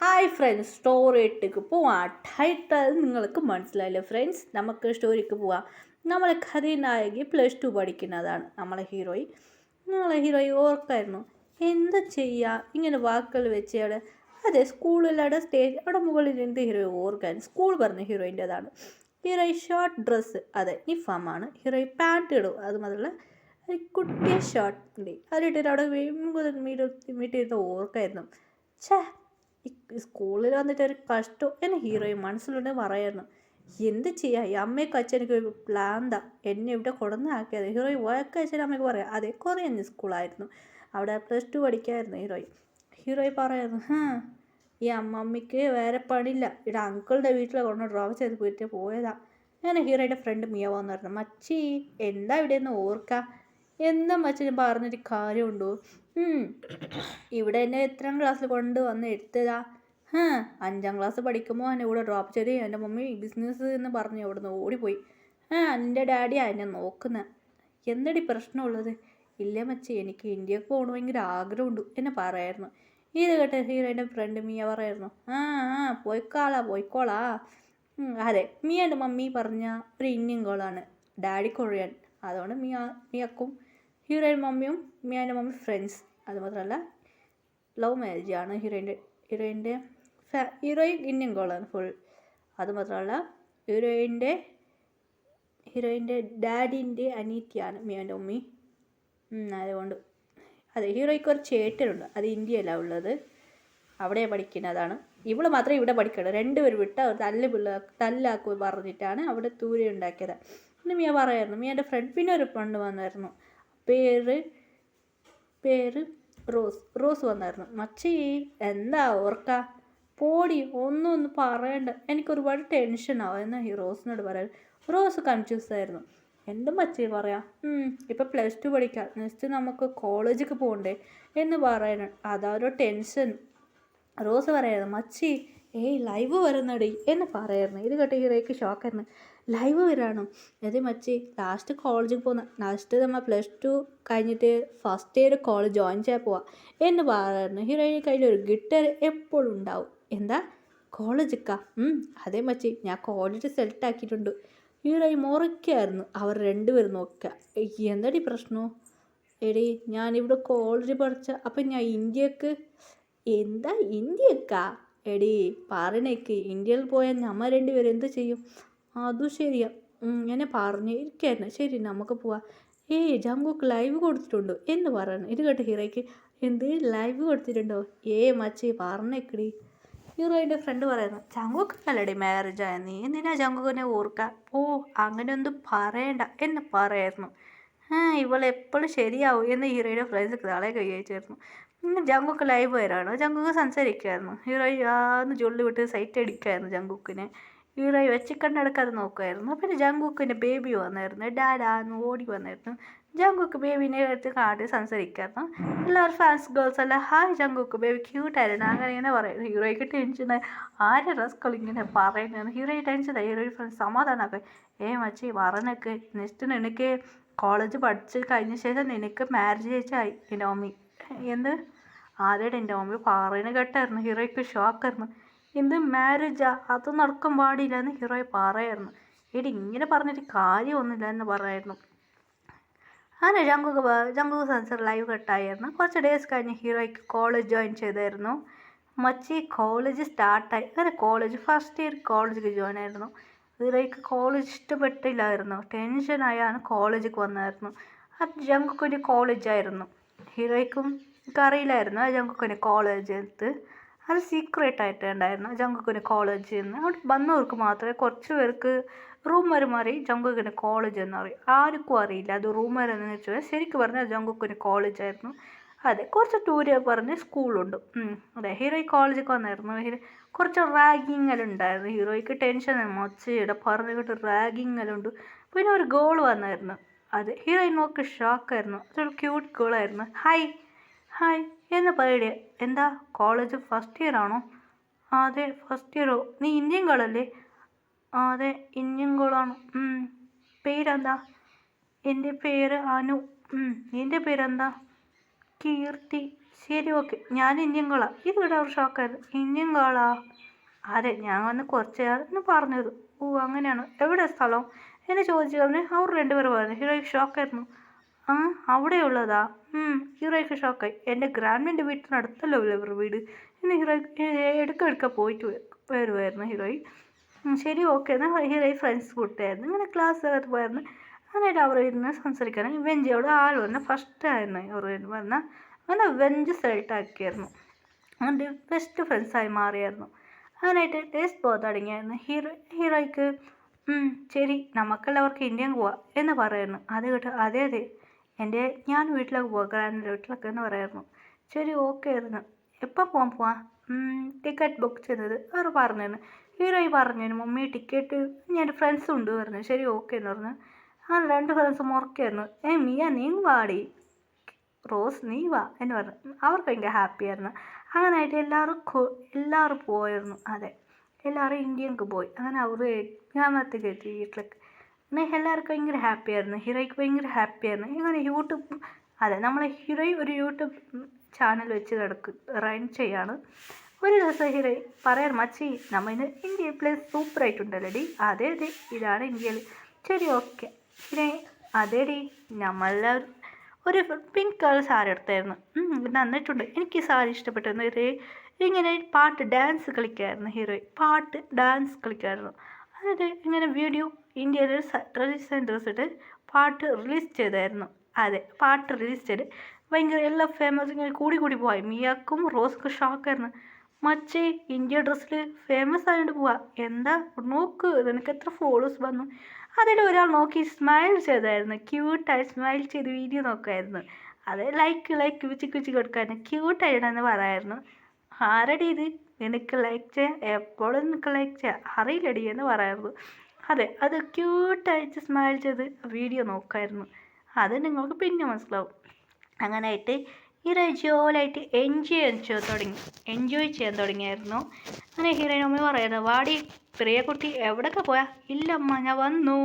Hi friends, സ്റ്റോറിയിലേക്ക് പോവാം. Title നിങ്ങൾക്ക് മനസ്സിലായില്ലേ ഫ്രണ്ട്സ്? നമുക്ക് സ്റ്റോറിക്ക് പോവാം. നമ്മളെ കഥനായകി +2 പഠിക്കുന്നതാണ് നമ്മളെ ഹീറോയി ഓർക്കായിരുന്നു. എന്താ ചെയ്യുക, ഇങ്ങനെ വാക്കുകൾ വെച്ച് അവിടെ അതെ സ്കൂളിലവിടെ സ്റ്റേജ് അവിടെ മുകളിൽ എന്ത് ഹീറോയി ഓർക്കാൻ സ്കൂൾ പറഞ്ഞ ഹീറോയിൻ്റെതാണ്. ഹീറോയി ഷോർട്ട് ഡ്രസ്സ്, അതെ നിഫാമാണ്. ഹീറോയി പാൻറ്റ് ഇടും, അത് മാത്രമല്ല ഒരു കുട്ടിയ ഷോർട്ട് ഉണ്ട്, അതിട്ടിട്ട് അവിടെ വീട്ടിരുന്ന് ഓർക്കായിരുന്നു. ഛേ, ഈ സ്കൂളിൽ വന്നിട്ട് ഒരു കഷ്ടം എന്നെ ഹീറോയും മനസ്സിലുണ്ട് പറയായിരുന്നു. എന്ത് ചെയ്യാ, ഈ അമ്മയ്ക്ക് അച്ഛനൊക്കെ ഒരു പ്ലാന്താ എന്നെ ഇവിടെ കൊണ്ടുവന്നാക്കിയത്. ഹീറോയി വഴക്ക് അച്ഛനും അമ്മയ്ക്ക് പറയാം. അതേ കുറേ സ്കൂളായിരുന്നു, അവിടെ +2 പഠിക്കായിരുന്നു ഹീറോയി പറയായിരുന്നു. ഈ അമ്മമ്മയ്ക്ക് വേറെ പണിയില്ല, ഇവിടെ അങ്കിളുടെ വീട്ടിൽ കൊണ്ട് ഡ്രോപ്പ് ചെയ്ത് പോയിട്ട് പോയതാ. അങ്ങനെ ഹീറോയുടെ ഫ്രണ്ട് മിയ വന്നിരുന്നു. മച്ചി എന്താ ഇവിടെ നിന്ന് ഓർക്കുക, എന്താ മച്ചി പറഞ്ഞിട്ട് കാര്യമുണ്ടോ? ഇവിടെ എന്നെ എത്രാം ക്ലാസ്സിൽ കൊണ്ട് വന്ന് എടുത്തതാ? 5ാം ക്ലാസ് പഠിക്കുമ്പോൾ എന്നെ ഇവിടെ ഡ്രോപ്പ് ചെയ്ത് എൻ്റെ മമ്മി ബിസിനസ് എന്ന് പറഞ്ഞ് അവിടെ നിന്ന് ഓടിപ്പോയി. എൻ്റെ ഡാഡിയാ എന്നെ നോക്കുന്നത്. എന്തടി പ്രശ്നമുള്ളത്? ഇല്ല മച്ചി, എനിക്ക് ഇന്ത്യക്ക് പോകണം ഭയങ്കര ആഗ്രഹമുണ്ട് എന്നെ പറയായിരുന്നു. ഇത് കേട്ട ഹീറോയുടെ ഫ്രണ്ട് മിയ പറയായിരുന്നു. പോയിക്കോളാ. അതെ, മിയൻ്റെ മമ്മി പറഞ്ഞ ഒരു ഇന്ത്യൻ ഗേളാണ്, ഡാഡി കൊറിയൻ. അതുകൊണ്ട് മിയക്കും ഹീറോയുടെ മമ്മിയും മിയൻ്റെ മമ്മി ഫ്രണ്ട്സ്. അതുമാത്രമല്ല ലവ് മാരേജാണ് ഹീറോയിൻ ഇന്ത്യൻ ഗേളാണ് ഫുൾ. അതുമാത്രമല്ല ഹീറോയിൻ്റെ ഡാഡിൻ്റെ അനീത്തിയാണ് മിയൻ്റെ മമ്മി. അതുകൊണ്ട് അതെ ഹീറോയ്ക്ക് ഒരു ചേട്ടനുണ്ട്, അത് ഇന്ത്യയിലാണ് ഉള്ളത്, അവിടെ പഠിക്കുന്നതാണ്. ഇവള് മാത്രമേ ഇവിടെ പഠിക്കുള്ളൂ. രണ്ടുപേരും വിട്ട ഒരു തല്ലാക്കു പറഞ്ഞിട്ടാണ് അവിടെ ദൂരെ ഉണ്ടാക്കിയത്. പിന്നെ മിയ പറയായിരുന്നു. മിയൻ്റെ ഫ്രണ്ട് പിന്നെ ഒരു ഫ്രണ്ട് വന്നായിരുന്നു, പേര് റോസ് വന്നായിരുന്നു. മച്ചി എന്താ ഓർക്ക, പോടി ഒന്നും പറയണ്ട, എനിക്ക് ഒരുപാട് ടെൻഷനാവും എന്ന് റോസിനോട് പറയാം. റോസ് കൺഫ്യൂസ് ആയിരുന്നു. എന്ത് മച്ചി പറയാം, ഇപ്പം +2 പഠിക്കാം, നെക്സ്റ്റ് നമുക്ക് കോളേജിലേക്ക് പോകണ്ടേ എന്ന് പറയണം, അതൊരു ടെൻഷൻ. റോസ് പറയായിരുന്നു. മച്ചി ലൈവ് വരുന്നടി എന്ന് പറയായിരുന്നു. ഇത് കേട്ട് ഹീറോയ്ക്ക് ഷോക്കായിരുന്നു. ലൈവ് വരാണോ? അതെ മച്ചി, ലാസ്റ്റ് കോളേജിൽ പോകുന്ന, ലാസ്റ്റ് നമ്മൾ +2 കഴിഞ്ഞിട്ട് ഫസ്റ്റ് ഇയർ കോളേജ് ജോയിൻ ചെയ്യാൻ പോവാം എന്ന് പറയായിരുന്നു. ഹീറോയിൻ്റെ കയ്യിൽ ഒരു ഗിറ്റാർ എപ്പോഴും ഉണ്ടാവും. എന്താ കോളേജിക്കാ? അതേ മച്ചി, ഞാൻ കോളേജ് സെലക്ട് ആക്കിയിട്ടുണ്ട്. ഹീറോയി മുറയ്ക്കായിരുന്നു. അവർ രണ്ടുപേരും നോക്കുക. എന്തടി പ്രശ്നമോ? എടി ഞാനിവിടെ കോളേജ് പഠിച്ച, അപ്പം ഞാൻ ഇന്ത്യക്ക് എന്താ ഇന്ത്യക്കാ? എടി പറയണേക്ക്, ഇന്ത്യയിൽ പോയാൽ നമ്മൾ രണ്ടുപേരും എന്ത് ചെയ്യും? അതും ശരിയാ, ഇങ്ങനെ പറഞ്ഞിരിക്കായിരുന്നു. ശരി നമുക്ക് പോവാം. ജങ്കുക്ക് ലൈവ് കൊടുത്തിട്ടുണ്ടോ എന്ന് പറയണം. ഇത് കേട്ട് ഹീറോയ്ക്ക് എന്ത് ലൈവ് കൊടുത്തിട്ടുണ്ടോ? മച്ചി പറഞ്ഞേക്കടി. ഹീറോയിൻ്റെ ഫ്രണ്ട് പറയുന്നു. ജങ്കുക്കല്ലടി മാരേജ് ആയ, നീ എന്തിനാ ജങ്കുക്കിനെ ഓർക്കുക? അങ്ങനെയൊന്നും പറയണ്ട എന്ന് പറയായിരുന്നു. ഇവളെപ്പോഴും ശരിയാവും എന്ന് ഹീറോയുടെ ഫ്രണ്ട്സ് തളെ കഴിച്ചായിരുന്നു. ജങ്കുക്ക് ലൈവ് വരാണ്. ജങ്കുക്ക് സംസാരിക്കുമായിരുന്നു. ഹീറോയി ജൊള്ളി വിട്ട് സൈറ്റ് അടിക്കുമായിരുന്നു ജങ്കുക്കിനെ. ഹീറോയി വെച്ചിക്കണ്ടെടുക്കാതെ നോക്കുമായിരുന്നു. പിന്നെ ജങ്കുക്കിൻ്റെ ബേബി വന്നായിരുന്നു. ഡാഡാന്ന് ഓടി വന്നായിരുന്നു. ജങ്കുക്ക് ബേബിനെ എടുത്ത് കാട്ടി സംസാരിക്കായിരുന്നു. എല്ലാവരും ഫാൻസ് ഗേൾസ് എല്ലാം ഹായ് ജങ്കുക്ക് ബേബി ക്യൂട്ടായിരുന്നു അങ്ങനെ ഇങ്ങനെ പറയുന്നു. ഹീറോയ്ക്ക് ടെൻഷനായി. ആരെ റസ്കൾ ഇങ്ങനെ പറയുന്നതെന്ന് ഹീറോയി ടെൻഷനായി. ഹീറോയി ഫ്രണ്ട്സ് സമാധാനമാക്കി. മച്ചി പറഞ്ഞേക്ക്, നെക്സ്റ്റ് നിനക്ക് കോളേജ് പഠിച്ച് കഴിഞ്ഞ ശേഷം നിനക്ക് മാരേജ് ചേച്ചായി എൻ്റെ മമ്മി. എന്ത് ആദ്യമായിട്ട് എൻ്റെ മമ്മി പറയുന്നത് കേട്ടായിരുന്നു. ഹീറോയ്ക്ക് ഷോക്കായിരുന്നു. എന്ത് മാരേജാ, അത് നടക്കാൻ പാടില്ല എന്ന് ഹീറോയി പറയായിരുന്നു. ഇങ്ങനെ പറഞ്ഞിട്ട് കാര്യമൊന്നുമില്ല എന്ന് പറയായിരുന്നു. അങ്ങനെ ജങ്കുക്ക് സെൻസർ ലൈവ് കട്ടായിരുന്നു. കുറച്ച് ഡേയ്സ് കഴിഞ്ഞ് ഹീറോയ്ക്ക് കോളേജ് ജോയിൻ ചെയ്തായിരുന്നു. മച്ചി കോളേജ് സ്റ്റാർട്ടായി. അങ്ങനെ കോളേജ് ഫസ്റ്റ് ഇയർ കോളേജിൽ ജോയിൻ ആയിരുന്നു. ഹീറോയ്ക്ക് കോളേജ് ഇഷ്ടപ്പെട്ടില്ലായിരുന്നു. ടെൻഷനായാണ് കോളേജിലേക്ക് വന്നായിരുന്നു. അത് ജങ്കുക്കിൻ്റെ കോളേജായിരുന്നു. ഹീറോയ്ക്കും അറിയില്ലായിരുന്നു ആ ജങ്കുക്കിൻ്റെ കോളേജ് അത് സീക്രട്ടായിട്ട് ഉണ്ടായിരുന്നു. ജങ്കുക്കിൻ്റെ കോളേജിൽ നിന്ന് അവിടെ വന്നവർക്ക് മാത്രമേ, കുറച്ച് പേർക്ക് റൂമർ മാറി ജങ്കുക്കിൻ്റെ കോളേജ് എന്നറിയും. ആർക്കും അറിയില്ല അത് റൂമർ എന്ന് വെച്ചാൽ. ശരിക്കും പറഞ്ഞാൽ ജങ്കുക്കിൻ്റെ കോളേജായിരുന്നു. അതെ കുറച്ച് ടൂര് പറഞ്ഞ് സ്കൂളുണ്ട്. അതെ ഹീറോയി കോളേജിൽ വന്നായിരുന്നു. കുറച്ച് റാഗിങ്ങെല്ലാം ഉണ്ടായിരുന്നു. ഹീറോയ്ക്ക് ടെൻഷൻ മൊച്ചയുടെ പറഞ്ഞിട്ട് റാഗിങ്ങെല്ലാം. പിന്നെ ഒരു ഗേൾ വന്നായിരുന്നു. അത് ഹീറോയിൻ നോക്കി ഷോക്കായിരുന്നു. അതൊരു ക്യൂട്ട് ഗേളായിരുന്നു. ഹായ് എന്ന് പറയടേ. എന്താ കോളേജ് ഫസ്റ്റ് ഇയർ ആണോ? അതെ ഫസ്റ്റ് ഇയറോ? നീ ഇന്ത്യൻ ഗേളല്ലേ? അതെ ഇന്ത്യൻ ഗേളാണ്. പേരെന്താ? എൻ്റെ പേര് അനു. നിൻ്റെ പേരെന്താ? കീർത്തി. ശരി, ഓക്കെ, ഞാൻ ഇന്ത്യൻ കോളാ. ഇത് ഇവിടെ അവർ ഷോക്കായിരുന്നു. ഇന്ത്യൻ കോളാ? അതെ, ഞാൻ വന്ന് കുറച്ച് എന്ന് പറഞ്ഞത്. ഓ, അങ്ങനെയാണ്. എവിടെ സ്ഥലം എന്ന് ചോദിച്ചു പറഞ്ഞ് അവർ രണ്ടുപേരും പറഞ്ഞു. ഹീറോയ്ക്ക് ഷോക്കായിരുന്നു. ആ, അവിടെയുള്ളതാ? ഹീറോയ്ക്ക് ഷോക്കായി. എൻ്റെ ഗ്രാൻഡിൻ്റെ വീട്ടിനടുത്തല്ലോ ഇവർ വീട് എന്ന് ഹീറോയ്ക്ക് എടുക്കെടുക്ക പോയിട്ട് വരുമായിരുന്നു ഹീറോയി. ശരി, ഓക്കെ എന്നാൽ ഹീറോയി ഫ്രണ്ട്സ് കൂട്ടായിരുന്നു. ഇങ്ങനെ ക്ലാസ്സിനകത്ത് പോയായിരുന്നു. അങ്ങനെ അവർ ഇരുന്ന് സംസാരിക്കാനും വെഞ്ചിയോട് ആൾ വന്ന് ഫസ്റ്റ് ആയിരുന്നു അവർ വന്നാൽ അങ്ങനെ വെഞ്ച് സെലക്ട് ആക്കിയായിരുന്നു. അങ്ങനെ ബെസ്റ്റ് ഫ്രണ്ട്സായി മാറിയായിരുന്നു. അങ്ങനെയായിട്ട് ടേസ്റ്റ് പോകാൻ തുടങ്ങിയായിരുന്നു. ഹീറോയ്ക്ക് ശരി, നമുക്കെല്ലാവർക്കും ഇന്ത്യൻ പോവാം എന്ന് പറയുന്നു. അത് കേട്ട് അതെ അതെ, ഞാൻ വീട്ടിലേക്ക് പോവാം, ഗ്രാൻഡിൻ്റെ വീട്ടിലൊക്കെ എന്ന് പറയായിരുന്നു. ശരി, ഓക്കെ ആയിരുന്നു. എപ്പോൾ പോവാം? ടിക്കറ്റ് ബുക്ക് ചെയ്തത് അവർ പറഞ്ഞു. ഹീറോയി പറഞ്ഞു, മമ്മി ടിക്കറ്റ് ഞാൻ ഫ്രണ്ട്സും ഉണ്ട് പറഞ്ഞു. ശരി, ഓക്കെ എന്ന് പറഞ്ഞു. അങ്ങനെ രണ്ട് ഫ്രണ്ട്സും ഉറക്കായിരുന്നു. മിയ നീ വാടി, റോസ് നീ വാ എന്ന് പറഞ്ഞു. അവർക്ക് ഭയങ്കര ഹാപ്പിയായിരുന്നു. അങ്ങനെയായിട്ട് എല്ലാവരും പോയിരുന്നു. അതെ, എല്ലാവരും ഇന്ത്യക്ക് പോയി. അങ്ങനെ അവർ ഗ്രാമത്തേക്ക് എത്തി വീട്ടിലേക്ക്. അങ്ങനെ എല്ലാവർക്കും ഭയങ്കര ഹാപ്പിയായിരുന്നു. ഹീറോയ്ക്ക് ഭയങ്കര ഹാപ്പിയായിരുന്നു. ഇങ്ങനെ യൂട്യൂബ്, അതെ, നമ്മളെ ഹീറോയി ഒരു യൂട്യൂബ് ചാനൽ വെച്ച് റൺ ചെയ്യാണ്. ഒരു ദിവസം ഹീറോയി പറയാൻ, മച്ചി നമ്മൾ ഇന്ന് ഇന്ത്യയിൽ പ്ലേസ് സൂപ്പറായിട്ടുണ്ടല്ലോടി. അതെ അതെ, ഇതാണ് ഇന്ത്യയിൽ. ശരി, ഓക്കെ. പിന്നെ അതേടി, നമ്മളെല്ലാവരും ഒരു പിങ്ക് കളർ സാരി എടുത്തായിരുന്നു. നന്നിട്ടുണ്ട്, എനിക്ക് സാരി ഇഷ്ടപ്പെട്ടിരുന്നു. ഇങ്ങനെ പാട്ട് ഡാൻസ് കളിക്കായിരുന്നു. ഹീറോയി പാട്ട് ഡാൻസ് കളിക്കായിരുന്നു. അതായത് ഇങ്ങനെ വീഡിയോ ഇന്ത്യയിൽ ട്രഡീഷണൽ ഡ്രസ് ഇട്ട് പാട്ട് റിലീസ് ചെയ്തായിരുന്നു. അതെ, പാട്ട് റിലീസ് ചെയ്ത് ഭയങ്കര എല്ലാ ഫേമസ് ഇങ്ങനെ കൂടി പോയി. മിയാക്കും റോസ്ക്കും ഷോക്കായിരുന്നു. മച്ചേ, ഇന്ത്യ ഡ്രസ്സിൽ ഫേമസ് ആയതുകൊണ്ട് പോവാ. എന്താ നോക്ക്, നിനക്ക് എത്ര ഫോളോവേഴ്സ് വന്നു. അതിൽ ഒരാൾ നോക്കി സ്മൈൽ ചെയ്തായിരുന്നു. ക്യൂട്ടായി സ്മൈൽ ചെയ്ത് വീഡിയോ നോക്കായിരുന്നു. അത് ലൈക്ക് കുച്ചി കൊടുക്കായിരുന്നു. ക്യൂട്ടായിട്ടെന്ന് പറയായിരുന്നു. ആരടി ഇത്, നിനക്ക് ലൈക്ക് ചെയ്യാം, എപ്പോഴും നിനക്ക് ലൈക്ക് ചെയ്യാം, അറിയില്ലടി എന്ന് പറയായിരുന്നു. അതെ, അത് ക്യൂട്ടായിട്ട് സ്മൈൽ ചെയ്ത് വീഡിയോ നോക്കായിരുന്നു. അത് നിങ്ങൾക്ക് പിന്നെ മനസ്സിലാവും. അങ്ങനെയായിട്ട് ജോലായിട്ട് എൻജോയ് ചെയ്യാൻ തുടങ്ങിയായിരുന്നു. അങ്ങനെ ഹീറോയിൻ അമ്മ പറയുന്നത്, വാടി പ്രിയ കുട്ടി, എവിടെയൊക്കെ പോയാ? ഇല്ലമ്മ, ഞാൻ വന്നു.